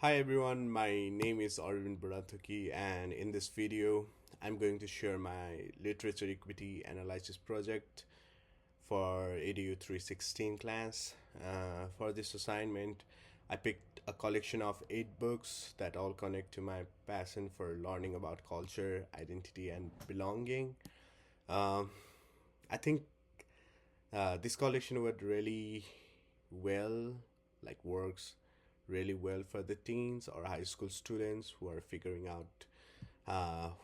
Hi everyone, my name is Arvind Burathuki, and in this video, I'm going to share my literature equity analysis project for ADU 316 class. For this assignment, I picked a collection of 8 books that all connect to my passion for learning about culture, identity, and belonging. Um, I think this collection would really well, works really well for the teens or high school students who are figuring out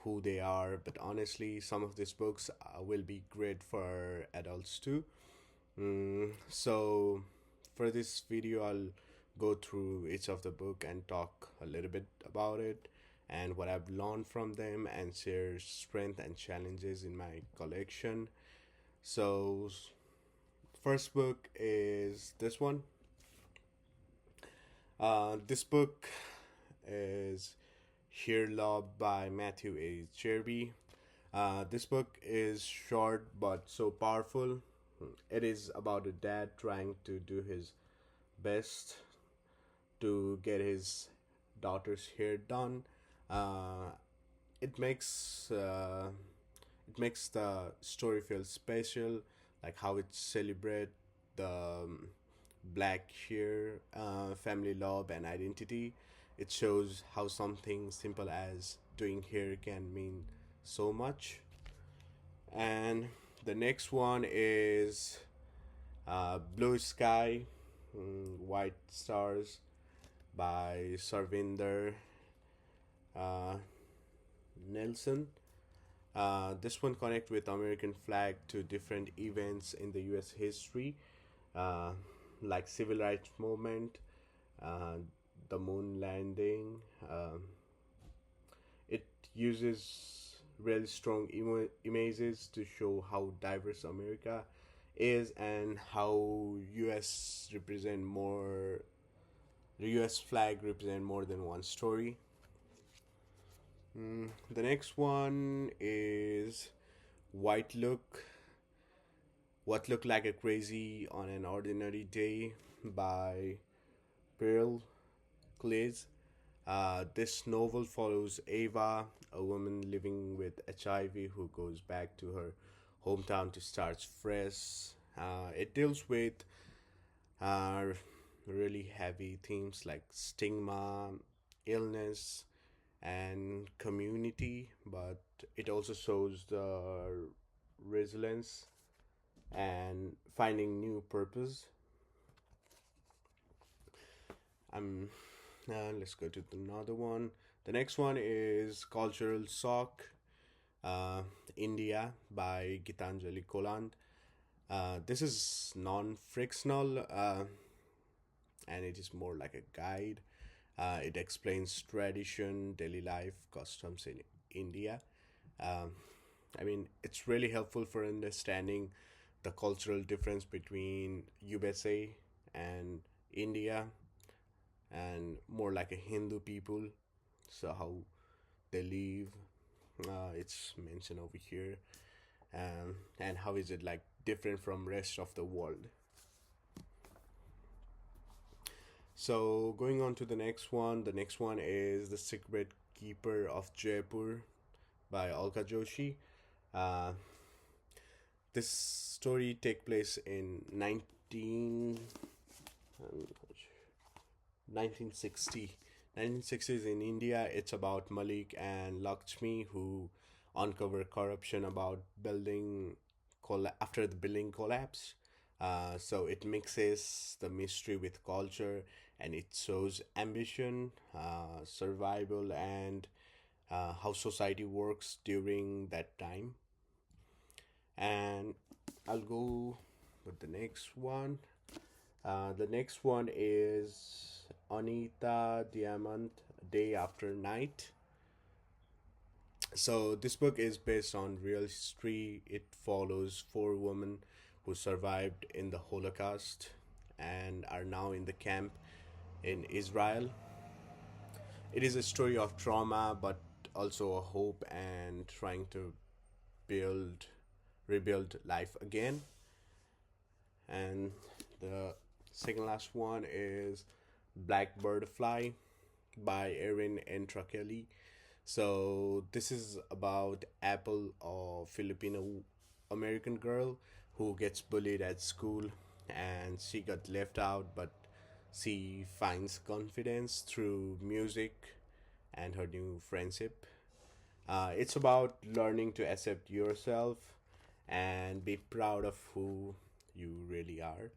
who they are. But honestly, some of these books will be great for adults too. So for this video, I'll go through each of the book and talk a little bit about it and what I've learned from them and share strength and challenges in my collection. So first book is this one. This book is Here Love by Matthew A. Cherby. This book is short but so powerful. It is about a dad trying to do his best to get his daughter's hair done. Uh, it makes the story feel special, like how it celebrate the black hair, family love, and identity. It shows how something simple as doing hair can mean so much. And the next one is Blue Sky, White Stars by Sarvinder uh, Nelson. This one connect with American flag to different events in the U.S. history, uh, like civil rights movement, uh, the moon landing. It uses really strong images to show how diverse America is and how U.S. represent more. The U.S. flag represent more than one story. The next one is White Look, What Looked Like a Crazy on an Ordinary Day by Pearl Clays. This novel follows Ava, a woman living with HIV who goes back to her hometown to start fresh. It deals with uh, really heavy themes like stigma, illness, and community, but it also shows the resilience and finding new purpose. Um, let's go to another one. The next one is Cultural Shock, uh, India by Gitanjali Koland. This is non-frictional, and it is more like a guide. It explains tradition, daily life, customs in India. Um, it's really helpful for understanding the cultural difference between USA and India, and more like a Hindu people. So how they live, it's mentioned over here, and how is it like different from rest of the world. So going on to the next one. The next one is The Secret Keeper of Jaipur by Alka Joshi. Uh, this story take place in 1960. 1960s in India. It's about Malik and Lakshmi who uncover corruption about after the building collapse. So it mixes the mystery with culture, and it shows ambition, survival, and how society works during that time. And I'll go with the next one. The next one is Anita Diamant, Day After Night. So this book is based on real history. It follows 4 women who survived in the Holocaust and are now in the camp in Israel. It is a story of trauma, but also a hope and trying to build, rebuild life again. And the second last one is Black Birdfly by Erin Entrakeli. So this is about Apple, a Filipino American girl who gets bullied at school, and she got left out, but she finds confidence through music and her new friendship. It's about learning to accept yourself and be proud of who you really are.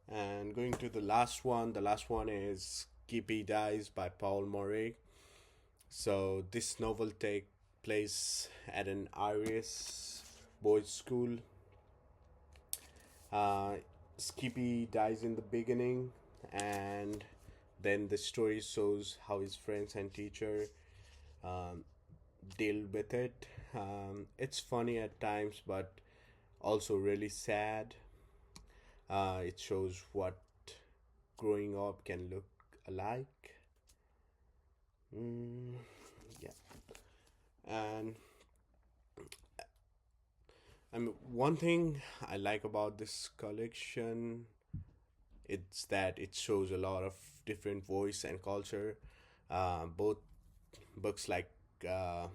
And going to the last one is Skippy Dies by Paul Murray. So this novel take place at an Irish boys' school. Uh, Skippy dies in the beginning, and then the story shows how his friends and teacher um, deal with it. It's funny at times, but also really sad. It shows what growing up can look alike. Mm, yeah, and one thing I like about this collection, it's that it shows a lot of different voice and culture. Both books like uh,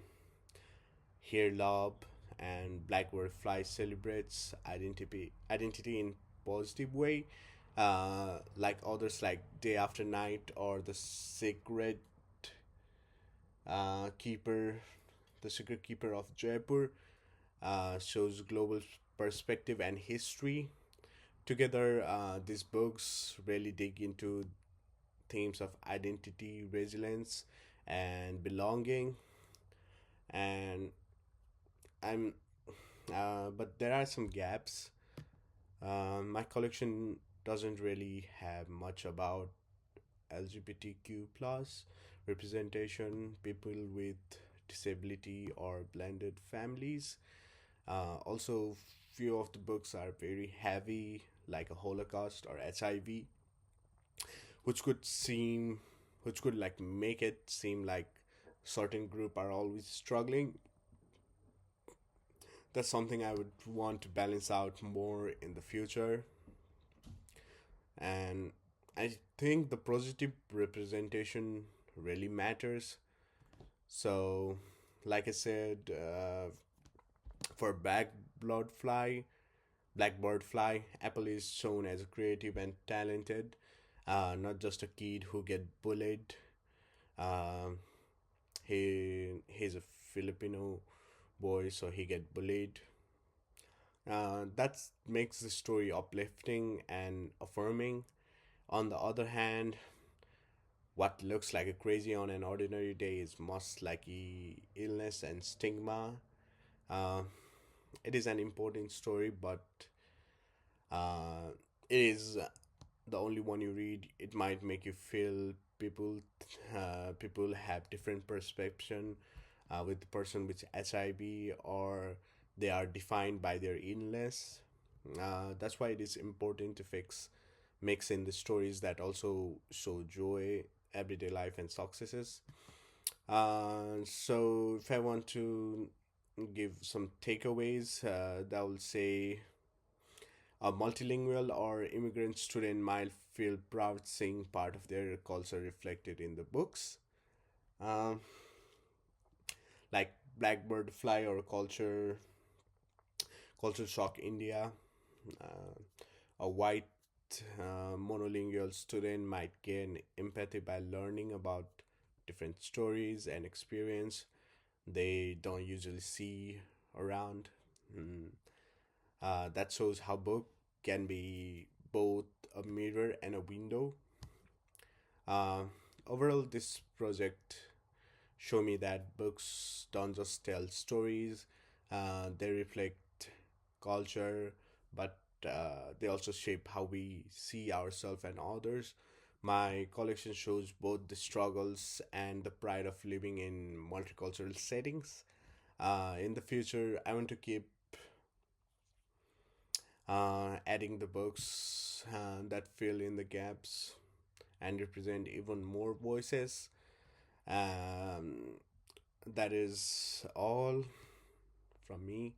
Here Love and Blackbird Fly celebrates identity in positive way. Like others like Day After Night or Keeper, The Secret Keeper of Jaipur, shows global perspective and history. Together, these books really dig into themes of identity, resilience, and belonging. And I'm, but there are some gaps. My collection doesn't really have much about LGBTQ plus representation, people with disability, or blended families. Also, few of the books are very heavy, like a Holocaust or HIV, which could seem, which could like make it seem like certain group are always struggling. That's something I would want to balance out more in the future. And I think the positive representation really matters. So, like I said, for Blood Fly, Blackbird Fly, Apple is shown as creative and talented, not just a kid who get bullied. Um, he's a Filipino boy, so he get bullied. That makes the story uplifting and affirming. On the other hand, what looks like a crazy on an ordinary day is most likely illness and stigma. Uh, it is an important story, but uh, it is the only one you read. It might make you feel people have different perception with the person with HIV, or they are defined by their illness. That's why it is important to mix in the stories that also show joy, everyday life, and successes. So if I want to give some takeaways, that will say a multilingual or immigrant student might feel proud seeing part of their culture reflected in the books. Um, like Blackbird Fly or Culture Shock India. Uh, a white monolingual student might gain empathy by learning about different stories and experience they don't usually see around. Mm. That shows how book can be both a mirror and a window. Uh, Overall, this project show me that books don't just tell stories; they reflect culture, but they also shape how we see ourselves and others. My collection shows both the struggles and the pride of living in multicultural settings. In the future, I want to keep adding the books that fill in the gaps and represent even more voices. Um, that is all from me.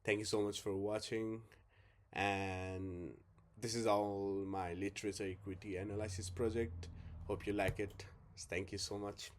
Thank you so much for watching. And this is all my literature equity analysis project. Hope you like it. Thank you so much.